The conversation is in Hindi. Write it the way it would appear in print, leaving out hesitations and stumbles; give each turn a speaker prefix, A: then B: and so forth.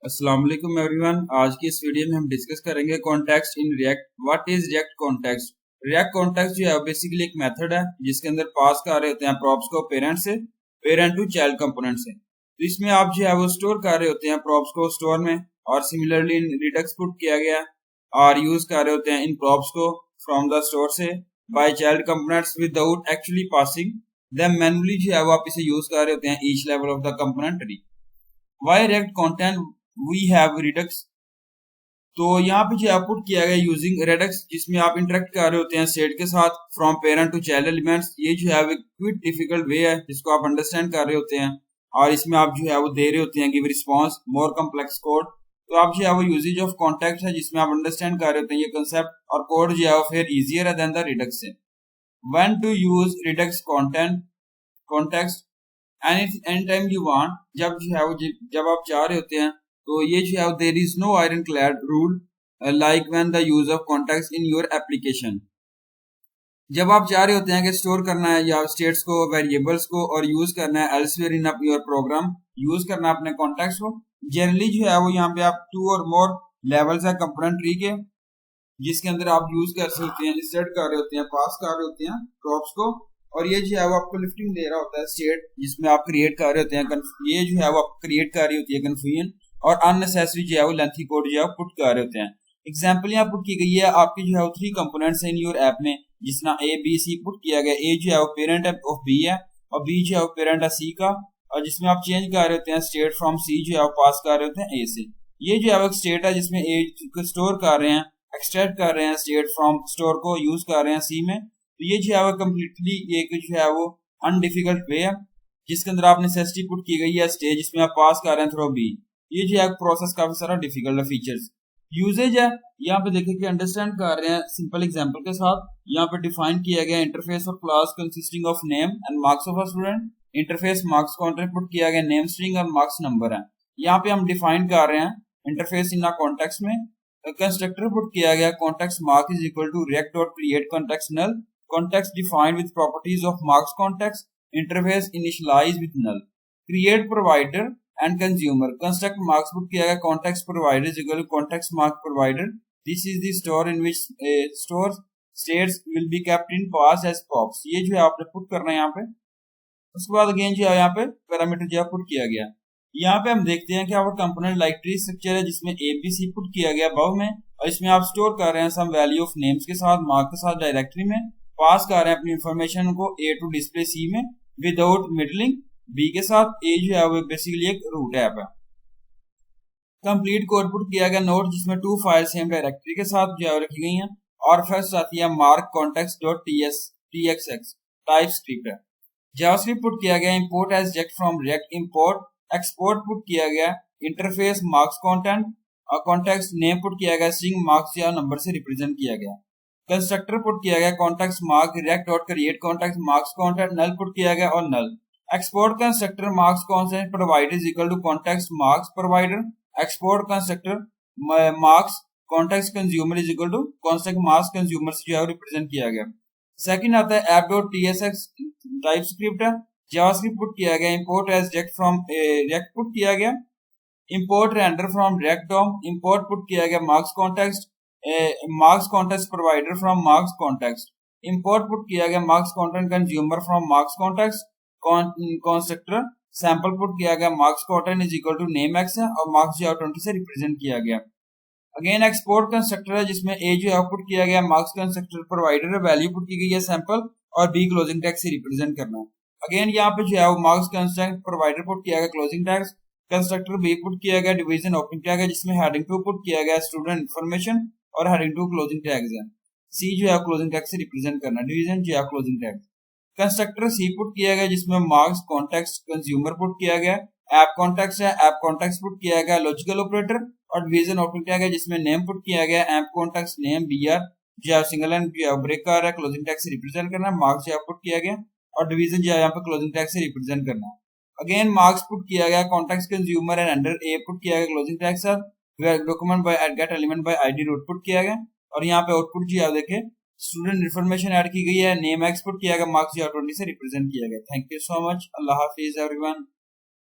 A: अस्सलाम वालेकुम एवरीवन। आज की इस वीडियो में हम डिस्कस करेंगे context in React. What is react context? React context जो है बेसिकली एक मेथड है जिसके अंदर पास कर रहे होते हैं प्रॉप्स को पेरेंट से, पेरेंट टू चाइल्ड कंपोनेंट से। तो इसमें आप जो है वो स्टोर कर रहे होते हैं प्रॉप्स को स्टोर में, और सिमिलरली इन रिडक्स पुट किया गया और यूज कर रहे होते हैं इन प्रॉप्स को फ्रॉम द स्टोर से by child components without actually passing them manually जो है वो आप इसे यूज कर रहे होते हैं each level of the component tree. Why React content we have Redux. तो यहाँ पे जो पुट किया गया यूजिंग रेडक्स, जिसमें आप इंटरेक्ट कर रहे होते हैं स्टेट के साथ from parent to child elements. ये जो है क्विक डिफिकल्ट वे है जिसको आप अंडरस्टैंड कर रहे होते हैं, और इसमें आप जो है वो दे रहे होते हैं गिव रिस्पॉन्स मोर कम्प्लेक्स कोड। तो आप जो है वो यूजेज ऑफ कॉन्टेक्ट है जिसमें आप अंडरस्टैंड कर रहे होते हैं ये कंसेप्ट, और कोड जो है वो फिर इजियर है देन द रिडक्स से। When to use Redux context any time you want, जब जो है वो जब आप चाह रहे होते हैं। तो ये जो है there is no iron clad rule like when the use of context in your application. जब आप चाह रहे होते हैं कि स्टोर करना है या स्टेट्स को, वेरिएबल्स को, और यूज करना है elsewhere in your program, use करना है अपने कॉन्टेक्स्ट को, जनरली जो है वो यहाँ पे आप 2 और मोर लेवल्स है कंपोनेंट ट्री के जिसके अंदर आप यूज कर सकते हैं, इंसर्ट कर रहे होते हैं, पास कर रहे होते हैं प्रॉप्स को, और ये जो है वो आपको लिफ्टिंग दे रहा होता है स्टेट जिसमें आप क्रिएट कर रहे होते हैं। ये जो है वो आप क्रिएट कर रही होती है कंफ्यूजन और अननेसेसरी जो है वो लेंथी कोड जो है पुट कर रहे होते हैं। एग्जांपल यहाँ पुट की गई है आपकी जो है वो 3 कंपोनेंट्स हैं इन योर ऐप में, जिसमें ए बी सी पुट किया गया। ए जो है वो पेरेंट ऑफ बी है और बी जो है वो पेरेंट है सी का, और जिसमें आप चेंज कर रहे होते हैं स्टेट फ्रॉम सी जो है वो पास कर रहे होते हैं ए से। ये जो है वो स्टेट है जिसमें ए को स्टोर कर रहे हैं, एक्सट्रैक्ट कर रहे हैं स्टेट फ्रॉम स्टोर को, यूज कर रहे हैं सी में। तो ये जो है वो कम्प्लीटली एक जो है वो अनडिफिकल्ट वे है जिसके अंदर आप नेसेसिटी पुट की गई है स्टेज जिसमें आप पास कर रहे हैं थ्रू बी। ये जो है प्रोसेस काफी सारा डिफिकल्ट है। फीचर्स यूजेज है यहाँ पे देखिए कि अंडरस्टैंड कर रहे हैं सिंपल एग्जांपल के साथ। यहाँ पे डिफाइन किया गया इंटरफेस और class consisting of name and marks of a student. Interface marks counter put किया गया नेम स्ट्रिंग और मार्क्स नंबर है। यहाँ पे हम डिफाइन कर रहे हैं इंटरफेस इन कॉन्टेक्स्ट में। कंस्ट्रक्टर पुट किया गया context mark is equal to React dot create context null. Context defined with properties of marks context. Interface initialize with null. Create provider and consumer. Construct marks put किया गया context provider is equal to context mark provider. This is the store in which store states will be kept in pass as pops. ये जो है आपने पुट करना है यहाँ पे। उसके बाद अगेन जो है यहाँ पे पैरामीटर जो है पुट किया गया। यहाँ पे हम देखते हैं कि आपका कंपोनेंट लाइक ट्री स्ट्रक्चर है जिसमें एबीसी पुट किया गया अबव में, और इसमें आप स्टोर कर रहे हैं सम वैल्यू ऑफ नेम्स के साथ, मार्क के साथ डायरेक्टरी में, पास कर रहे हैं अपनी इंफॉर्मेशन को ए टू डिस्प्ले सी में विदाउट मिडलिंग बी के साथ। ए जो है वो बेसिकली एक रूट ऐप है। कंप्लीट कोड पुट किया गया नोट जिसमें 2 फाइल सेम डायरेक्टरी के साथ जो है रखी गई हैं, और फर्स्ट आती है mark context dot txx TypeScript है। जावास्क्रिप्ट पुट किया गया इंपोर्ट एज जेक्ट from React import. Export put किया गया इंटरफेस मार्क्स कंटेंट और कॉन्टेक्स्ट नेम पुट किया गया स्ट्रिंग मार्क्स या नंबर से रिप्रेजेंट किया गया। कंस्ट्रक्टर पुट किया गया context mark React dot create contact marks content null put किया गया और null. Export constructor marks content provider is equal to context marks provider. Export constructor marks context consumer is equal to context marks consumer से जो है रिप्रेजेंट किया गया। सेकंड आता है app dot tsx TypeScript है। जावास्क्रिप्ट पुट किया गया इंपोर्ट एज जेक्ट फ्रॉम रिएक्ट पुट किया गया। Import render from React DOM. Import put किया गया marks context marks context provider from marks context. Import put किया गया marks content consumer from marks context. Constructor sample put किया गया marks content is equal to name X है और मार्क्स जो 20 से रिप्रेजेंट किया गया। अगेन एक्सपोर्ट कंस्ट्रक्टर है जिसमें ए जो आउटपुट किया गया मार्क्स कंस्ट्रक्टर प्रोवाइडर है, वैल्यू पुट की गई है सैंपल, और बी क्लोजिंग टैग से रिप्रेजेंट करना है। अगेन यहाँ पे जो है वो मार्क्स कंस्ट्रक्ट प्रोवाइडर पुट किया गया closing tags. Constructor B put किया गया डिवीजन ओपनिंग टैग है जिसमें हेडिंग टू पुट किया गया स्टूडेंट इन्फॉर्मेशन और हेडिंग टू क्लोजिंग टैग्स है। सी जो है क्लोजिंग टैग से रिप्रेजेंट करना, डिवीजन जो है क्लोजिंग टैग। कंस्ट्रक्टर सी पुट किया गया जिसमें मार्क्स कॉन्टेक्स्ट कंज्यूमर पुट किया गया। ऐप कॉन्टेक्स्ट है, ऐप कॉन्टेक्स्ट पुट किया गया लॉजिकल ऑपरेटर, और डिवीजन ओपनिंग टैग है जिसमें नेम पुट किया गया ऐप कॉन्टेक्स्ट नेम br जो सिंगल एंड जो ब्रेक कर रहा है क्लोजिंग टैग से रिप्रेजेंट करना है। मार्क्स जो पुट किया गया और डिवीजन जो है यहाँ पे क्लोजिंग टैग से रिप्रेजेंट करना है। अगेन मार्क्स पुट किया गया context consumer and under a put किया गया क्लोजिंग टैग साथ document by get element by ID root put किया गया, और यहाँ पे आउटपुट जो है देखे स्टूडेंट इन्फॉर्मेशन ऐड की गई है, नेम एक्स पुट किया गया, मार्क्स जो 20 से रिप्रेजेंट किया गया। Thank you so much. Allah Hafiz everyone.